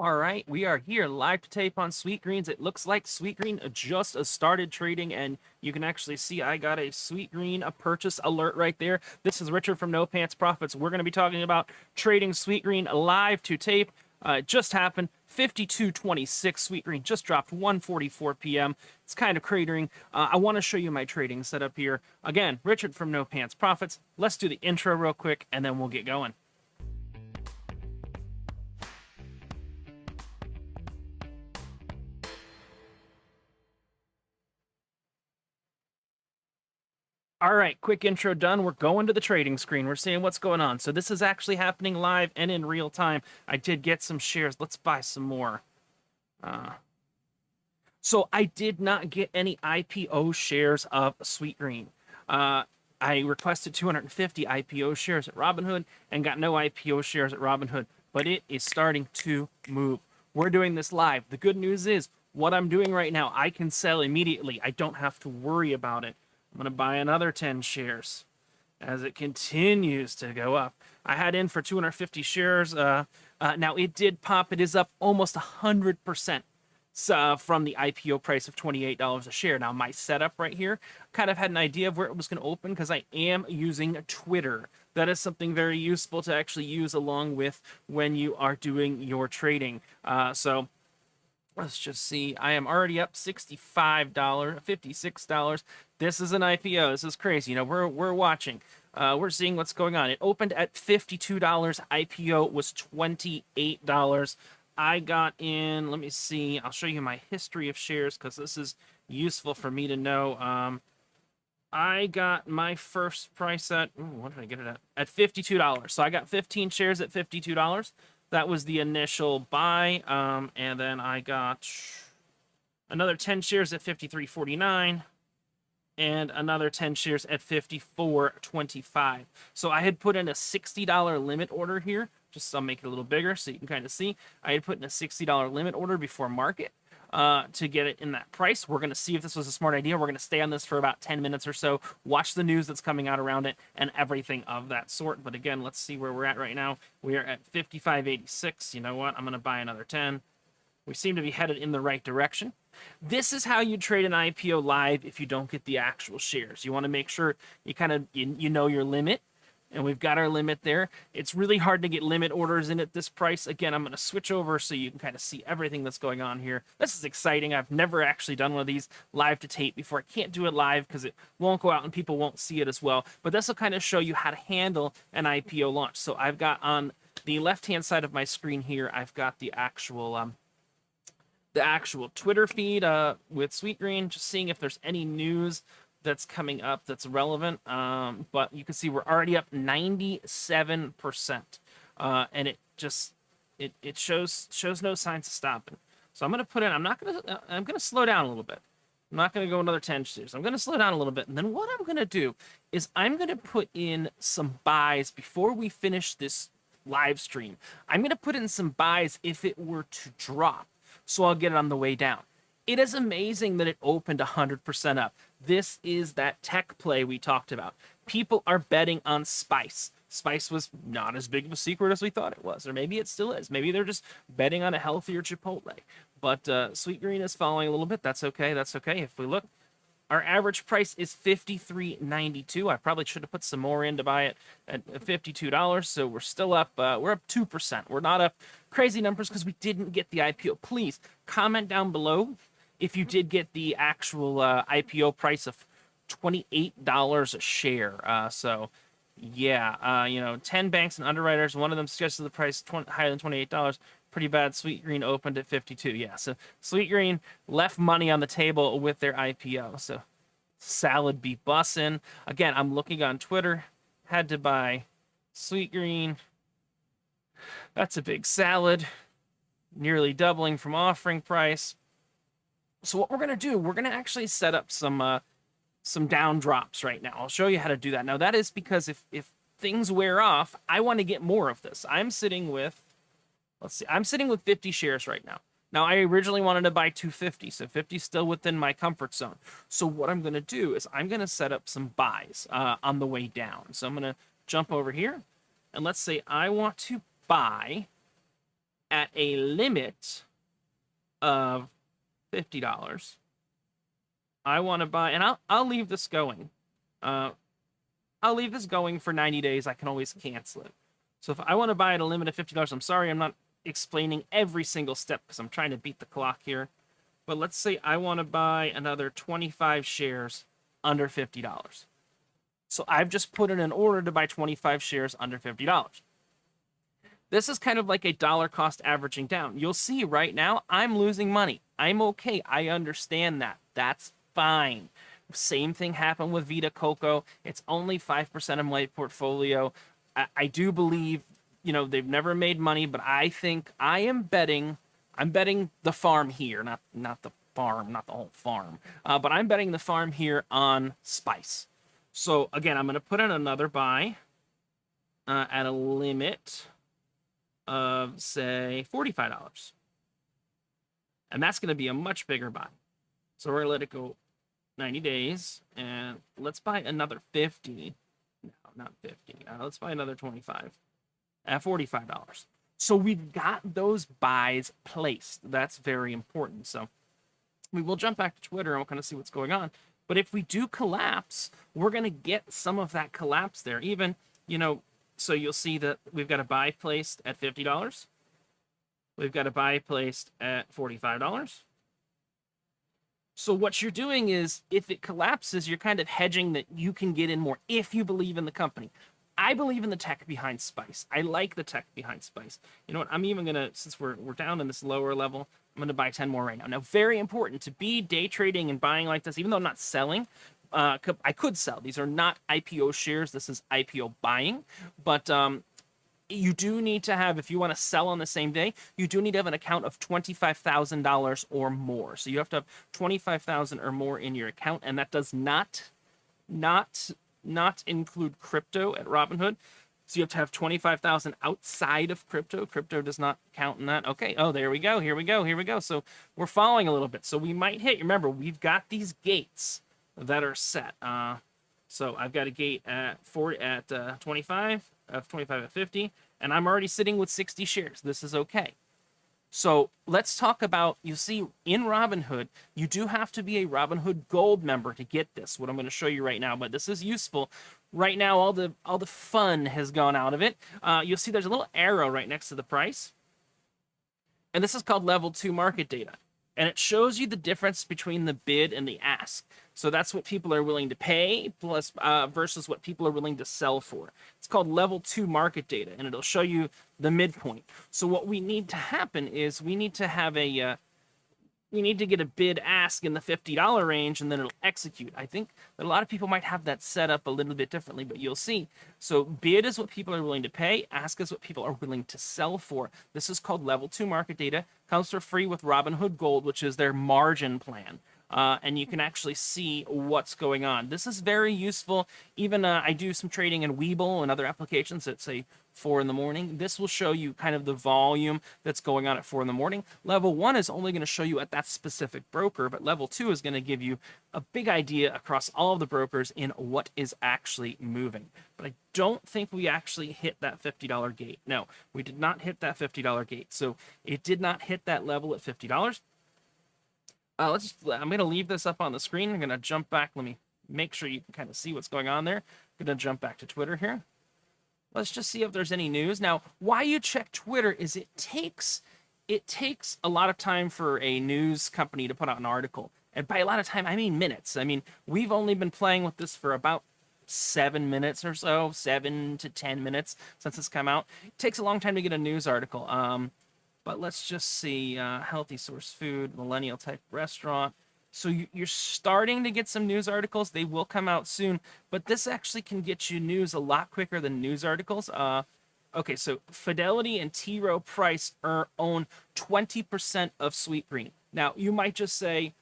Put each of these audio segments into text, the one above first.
All right, we are here live to tape on SweetGreens. It looks like SweetGreen just started trading, and you can actually see I got a SweetGreen purchase alert right there. This is Richard from No Pants Profits. We're going to be talking about trading SweetGreen live to tape. It just happened. 52.26 SweetGreen just dropped 1:44 p.m. It's kind of cratering. I want to show you my trading setup here. Again, Richard from No Pants Profits. Let's do the intro real quick, and then we'll get going. All right, quick intro done. We're going to the trading screen. We're seeing what's going on. So this is actually happening live and in real time. I did get some shares. Let's buy some more. So I did not get any IPO shares of SweetGreen. I requested 250 IPO shares at Robinhood and got no IPO shares at Robinhood, but it is starting to move. We're doing this live. The good news is what I'm doing right now, I can sell immediately. I don't have to worry about it. I'm going to buy another 10 shares as it continues to go up. I had in for 250 shares. Now it did pop. It is up almost 100%. From the IPO price of $28 a share. Now, my setup right here kind of had an idea of where it was going to open because I am using Twitter. That is something very useful to actually use along with when you are doing your trading. So let's just see. I am already up $65, $56. This is an IPO. This is crazy. We're watching. We're seeing what's going on. It opened at $52. IPO was $28. I got in, let me see, I'll show you my history of shares because this is useful for me to know. I got my first price at, what did I get it at? At $52. So I got 15 shares at $52. That was the initial buy. And then I got another 10 shares at $53.49 and another 10 shares at $54.25. So I had put in a $60 limit order here. Just I'll make it a little bigger so you can kind of see. I had put in a $60 limit order before market to get it in that price. We're going to see if this was a smart idea. We're going to stay on this for about 10 minutes or so, watch the news that's coming out around it and everything of that sort. But again, let's see where we're at right now. We are at 55.86. You know what? I'm going to buy another 10. We seem to be headed in the right direction. This is how you trade an IPO live if you don't get the actual shares. You want to make sure you kind of you know your limit, and we've got our limit there. It's really hard to get limit orders in at this price. Again, I'm going to switch over so you can kind of see everything that's going on here. This is exciting. I've never actually done one of these live to tape before. I can't do it live because it won't go out and people won't see it as well. But this will kind of show you how to handle an IPO launch. So I've got on the left-hand side of my screen here, I've got the actual Twitter feed with SweetGreen, just seeing if there's any news that's coming up that's relevant. But you can see we're already up 97%, and it shows no signs of stopping. So I'm gonna slow down a little bit. I'm not gonna go another 10 shares. I'm gonna slow down a little bit, and then what I'm gonna do is I'm gonna put in some buys before we finish this live stream. I'm gonna put in some buys if it were to drop, so I'll get it on the way down. It is amazing that it opened 100% up. This is that tech play we talked about. People are betting on Spice. Spice was not as big of a secret as we thought it was, or maybe it still is. Maybe they're just betting on a healthier Chipotle. But SweetGreen is following a little bit. That's okay. That's okay. If we look, our average price is $53.92. I probably should have put some more in to buy it at $52. So we're still up. We're up 2%. We're not up crazy numbers because we didn't get the IPO. Please comment down below if you did get the actual IPO price of $28 a share. So yeah, 10 banks and underwriters. One of them suggested the price higher than $28. Pretty bad. SweetGreen opened at 52. Yeah, so SweetGreen left money on the table with their IPO. So salad be bussin'. Again, I'm looking on Twitter. Had to buy SweetGreen. That's a big salad. Nearly doubling from offering price. So what we're going to do, we're going to actually set up some down drops right now. I'll show you how to do that. Now, that is because if things wear off, I want to get more of this. I'm sitting with, let's see, I'm sitting with 50 shares right now. Now, I originally wanted to buy 250, so 50 is still within my comfort zone. So what I'm going to do is I'm going to set up some buys on the way down. So I'm going to jump over here, and let's say I want to buy at a limit of $50. I want to buy, and I'll leave this going. Uh, I'll leave this going for 90 days. I can always cancel it. So if I want to buy at a limit of $50, I'm sorry, I'm not explaining every single step because I'm trying to beat the clock here. But let's say I want to buy another 25 shares under $50. So I've just put in an order to buy 25 shares under $50. This is kind of like a dollar cost averaging down. You'll see right now, I'm losing money. I'm okay. I understand that. That's fine. Same thing happened with Vita Coco. It's only 5% of my portfolio. I do believe, they've never made money, but I think I'm betting the farm here, not the farm, not the whole farm. But I'm betting the farm here on Spice. So again, I'm going to put in another buy at a limit of, say, $45. And that's going to be a much bigger buy. So we're going to let it go 90 days, and let's buy another 50. No, not 50. Let's buy another 25 at $45. So we've got those buys placed. That's very important. So we will jump back to Twitter and we'll kind of see what's going on. But if we do collapse, we're going to get some of that collapse there. Even, so you'll see that we've got a buy placed at $50. We've got a buy placed at $45. So what you're doing is, if it collapses, you're kind of hedging that you can get in more if you believe in the company. I believe in the tech behind Spice. I like the tech behind Spice. You know what? I'm even going to, since we're down in this lower level, I'm going to buy 10 more right now. Now, very important to be day trading and buying like this, even though I'm not selling. I could sell. These are not IPO shares. This is IPO buying. But you do need to have, if you want to sell on the same day, you do need to have an account of $25,000 or more. So you have to have $25,000 or more in your account, and that does not include crypto at Robinhood. So you have to have 25,000 outside of crypto. Crypto does not count in that. Okay. Oh, there we go. Here we go. So we're following a little bit. So we might hit. Remember, we've got these gates that are set. So I've got a gate at 25, of 25 at 50, and I'm already sitting with 60 shares. This is okay. So let's talk about, you see, in Robinhood, you do have to be a Robinhood Gold member to get this, what I'm going to show you right now, but this is useful. Right now, all the fun has gone out of it. You'll see there's a little arrow right next to the price, and this is called Level 2 Market Data. And it shows you the difference between the bid and the ask. So that's what people are willing to pay plus versus what people are willing to sell for. It's called Level 2 Market Data, and it'll show you the midpoint. So what we need to happen is we need to have we need to get a bid ask in the $50 range, and then it'll execute. I think that a lot of people might have that set up a little bit differently, but you'll see. So bid is what people are willing to pay. Ask is what people are willing to sell for. This is called Level 2 Market Data. Comes for free with Robinhood Gold, which is their margin plan. And you can actually see what's going on. This is very useful. Even I do some trading in Webull and other applications at, say, 4 in the morning. This will show you kind of the volume that's going on at 4 in the morning. Level 1 is only going to show you at that specific broker, but Level 2 is going to give you a big idea across all of the brokers in what is actually moving. But I don't think we actually hit that $50 gate. No, we did not hit that $50 gate. So it did not hit that level at $50. I'm going to leave this up on the screen. I'm going to jump back. Let me make sure you can kind of see what's going on there. I'm going to jump back to Twitter here. Let's just see if there's any news. Now, why you check Twitter is it takes a lot of time for a news company to put out an article. And by a lot of time, I mean minutes. I mean, we've only been playing with this for about 7 minutes or so, 7 to 10 minutes since it's come out. It takes a long time to get a news article. But let's just see, healthy source food, millennial type restaurant. So you're starting to get some news articles. They will come out soon, but this actually can get you news a lot quicker than news articles. Okay, so Fidelity and T. Rowe Price own 20% of SweetGreen. Now, you might just say,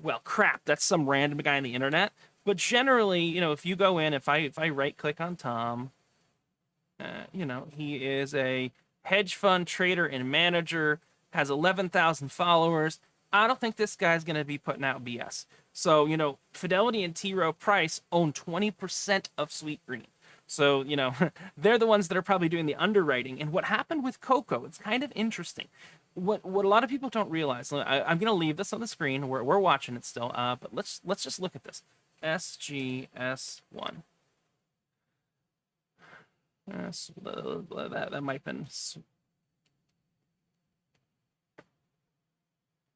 well, crap, that's some random guy on the internet. But generally, if you go in, if I right click on Tom, he is a hedge fund trader and manager, has 11,000 followers. I don't think this guy's going to be putting out BS. So, Fidelity and T. Rowe Price own 20% of SweetGreen. So, they're the ones that are probably doing the underwriting. And what happened with Coco, it's kind of interesting. What a lot of people don't realize, I'm going to leave this on the screen. We're watching it still, but let's just look at this. SGS1. That might have been.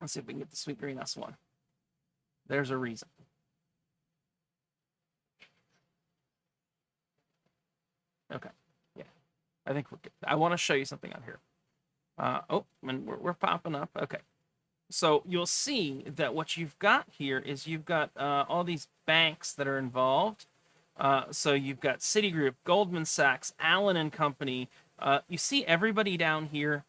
Let's see if we can get the SweetGreen S1. There's a reason. Okay. Yeah. I think we're good. I want to show you something on here. And we're popping up. Okay. So you'll see that what you've got here is you've got all these banks that are involved. So you've got Citigroup, Goldman Sachs, Allen and Company. You see everybody down here.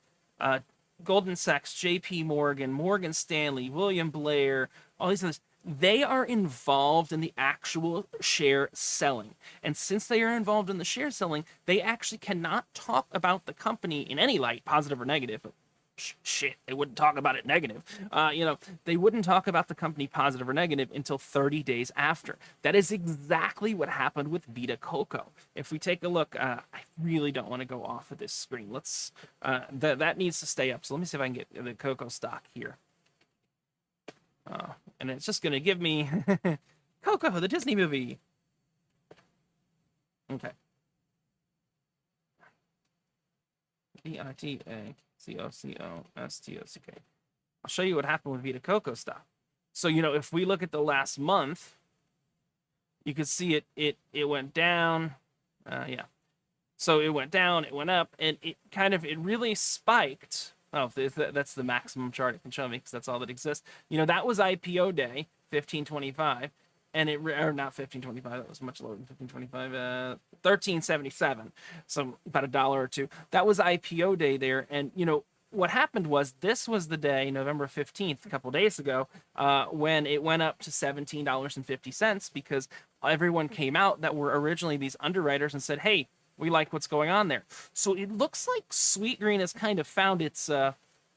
Goldman Sachs, J.P. Morgan, Morgan Stanley, William Blair, all these others. They are involved in the actual share selling. And since they are involved in the share selling, they actually cannot talk about the company in any light, positive or negative. But shit, they wouldn't talk about it negative. They wouldn't talk about the company positive or negative until 30 days after. That is exactly what happened with Vita Coco. If we take a look, I really don't want to go off of this screen. That needs to stay up. So let me see if I can get the Coco stock here. And it's just going to give me Coco, the Disney movie. Okay. VITACOCOSTOCK. I'll show you what happened with Vita Coco stock. So, if we look at the last month, you can see it went down. Yeah. So it went down, it went up, and it really spiked. Oh, that's the maximum chart it can show me because that's all that exists. That was IPO day, 1525, and or not 1525, that was much lower than 1525, 1377, so about $1 or $2. That was IPO day there, and what happened was this was the day, November 15th, a couple days ago, when it went up to $17.50 because everyone came out that were originally these underwriters and said, hey, we like what's going on there. So it looks like SweetGreen has kind of found its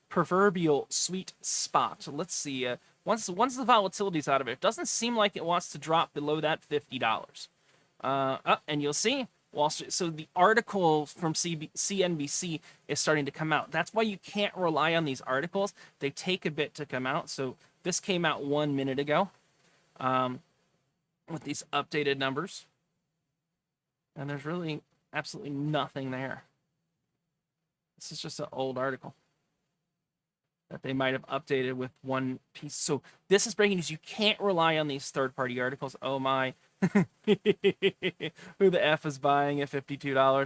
proverbial sweet spot. So let's see. Once the volatility's out of it doesn't seem like it wants to drop below that $50. And you'll see Wall Street. So the article from CNBC is starting to come out. That's why you can't rely on these articles. They take a bit to come out. So this came out 1 minute ago with these updated numbers. And there's really absolutely nothing there. This is just an old article that they might have updated with one piece. So this is breaking news. You can't rely on these third-party articles. Oh my. Who the F is buying at $52?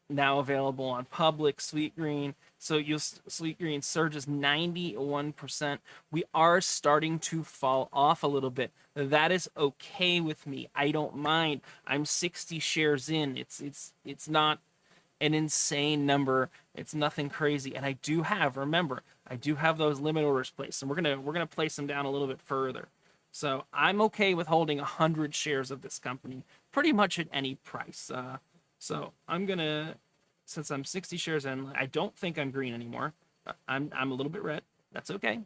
Now available on public, SweetGreen. So SweetGreen surges 91%. We are starting to fall off a little bit. That is okay with me. I don't mind. I'm 60 shares in. It's not an insane number. It's nothing crazy. And I do have those limit orders placed, and we're gonna place them down a little bit further. So I'm okay with holding 100 shares of this company pretty much at any price. So I'm gonna, since I'm 60 shares in, I don't think I'm green anymore. I'm a little bit red. That's okay.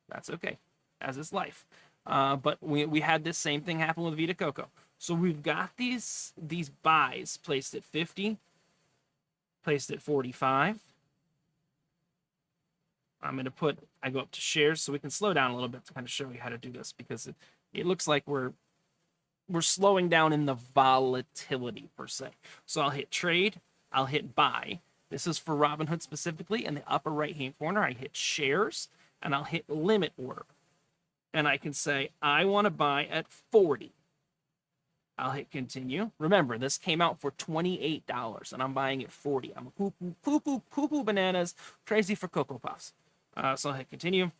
That's okay. As is life. But we had this same thing happen with Vita Coco. So we've got these buys placed at 50, placed at 45. I go up to shares so we can slow down a little bit to kind of show you how to do this, because it looks like we're slowing down in the volatility per se. So I'll hit trade, I'll hit buy. This is for Robinhood specifically. In the upper right hand corner, I hit shares and I'll hit limit order. And I can say, I want to buy at 40. I'll hit continue. Remember, this came out for $28 and I'm buying at 40. I'm a cuckoo bananas, crazy for Cocoa Puffs. So I'll hit continue.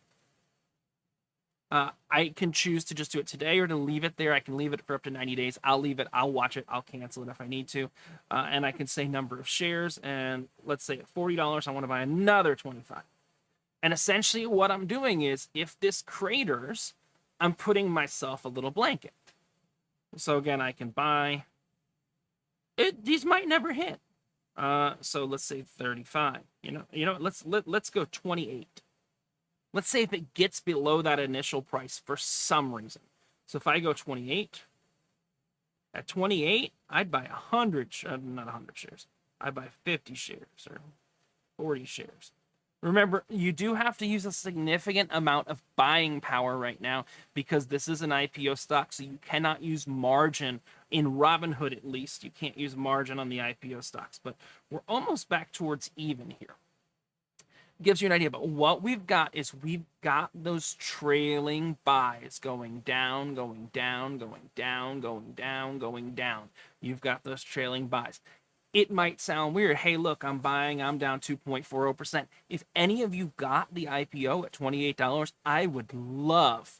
I can choose to just do it today or to leave it there. I can leave it for up to 90 days. I'll leave it. I'll watch it. I'll cancel it if I need to. And I can say number of shares. And let's say at $40, I want to buy another 25. And essentially what I'm doing is, if this craters, I'm putting myself a little blanket. So again, I can buy. These might never hit. So let's say 35. Let's go 28. Let's say if it gets below that initial price for some reason. So if I go 28, At 28, I'd buy 100, not 100 shares. I'd buy 50 shares or 40 shares. Remember, you do have to use a significant amount of buying power right now because this is an IPO stock, so you cannot use margin in Robinhood at least. You can't use margin on the IPO stocks, but we're almost back towards even here. Gives you an idea, but what we've got is we've got those trailing buys going down, going down, going down, going down, going down. You've got those trailing buys. It might sound weird. Hey, look, I'm buying, I'm down 2.40%. If any of you got the IPO at $28, I would love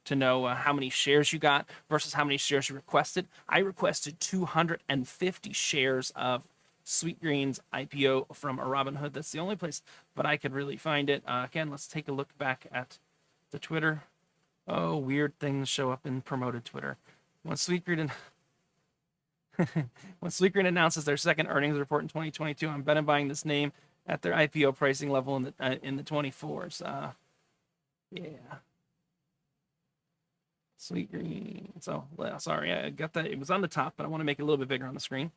to know how many shares you got versus how many shares you requested. I requested 250 shares of SweetGreen's IPO from a Robinhood. That's the only place but I could really find it. Again, let's take a look back at the Twitter. Oh, weird things show up in promoted Twitter. When SweetGreen announces their second earnings report in 2022, I'm betting buying this name at their IPO pricing level in the 24s. Yeah. SweetGreen. So, sorry, I got that. It was on the top, but I want to make it a little bit bigger on the screen.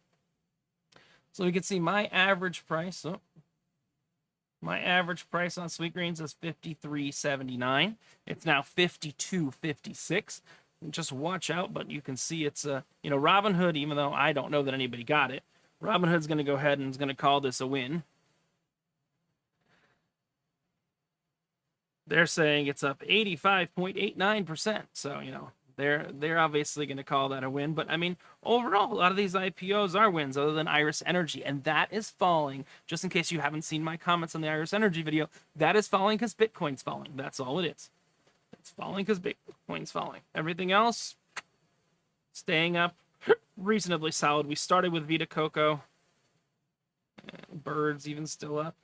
So we can see my average price. Oh, my average price on SweetGreens is $53.79. It's now $52.56. Just watch out, but you can see it's Robinhood, even though I don't know that anybody got it, Robinhood's going to go ahead and is going to call this a win. They're saying it's up 85.89%. So, they're obviously going to call that a win. But I mean, overall, a lot of these IPOs are wins other than Iris Energy. And that is falling, just in case you haven't seen my comments on the Iris Energy video, that is falling because Bitcoin's falling. That's all it is. It's falling because Bitcoin's falling. Everything else, staying up reasonably solid. We started with Vita Coco. Birds even still up.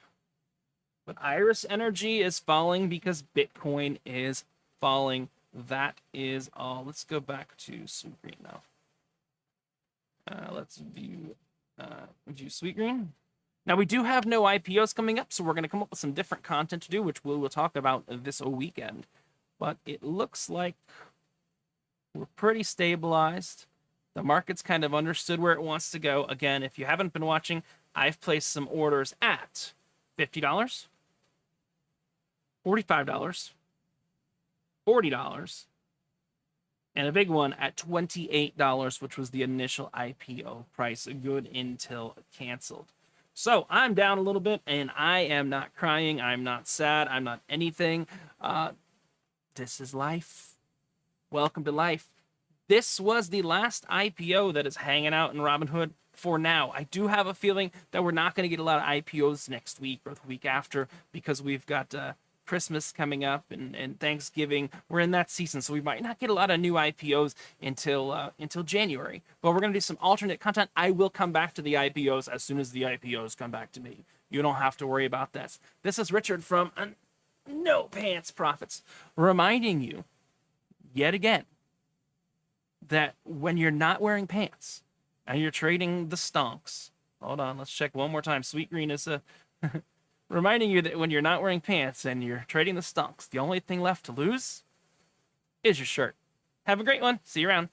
But Iris Energy is falling because Bitcoin is falling. That is all. Let's go back to SweetGreen now. Let's view SweetGreen. Now, we do have no IPOs coming up, so we're going to come up with some different content to do, which we will talk about this weekend. But it looks like we're pretty stabilized. The market's kind of understood where it wants to go. Again, if you haven't been watching, I've placed some orders at $50, $45, $40, and a big one at $28, which was the initial IPO price, good until canceled. So I'm down a little bit, and I am not crying. I'm not sad. I'm not anything. This is life. Welcome to life. This was the last IPO that is hanging out in Robinhood for now. I do have a feeling that we're not going to get a lot of IPOs next week or the week after because we've got Christmas coming up and Thanksgiving. We're in that season, so we might not get a lot of new IPOs until January. But we're going to do some alternate content. I will come back to the IPOs as soon as the IPOs come back to me. You don't have to worry about this. This is Richard from No Pants Profits, reminding you yet again that when you're not wearing pants and you're trading the stonks, hold on, let's check one more time. SweetGreen is reminding you that when you're not wearing pants and you're trading the stonks, the only thing left to lose is your shirt. Have a great one. See you around.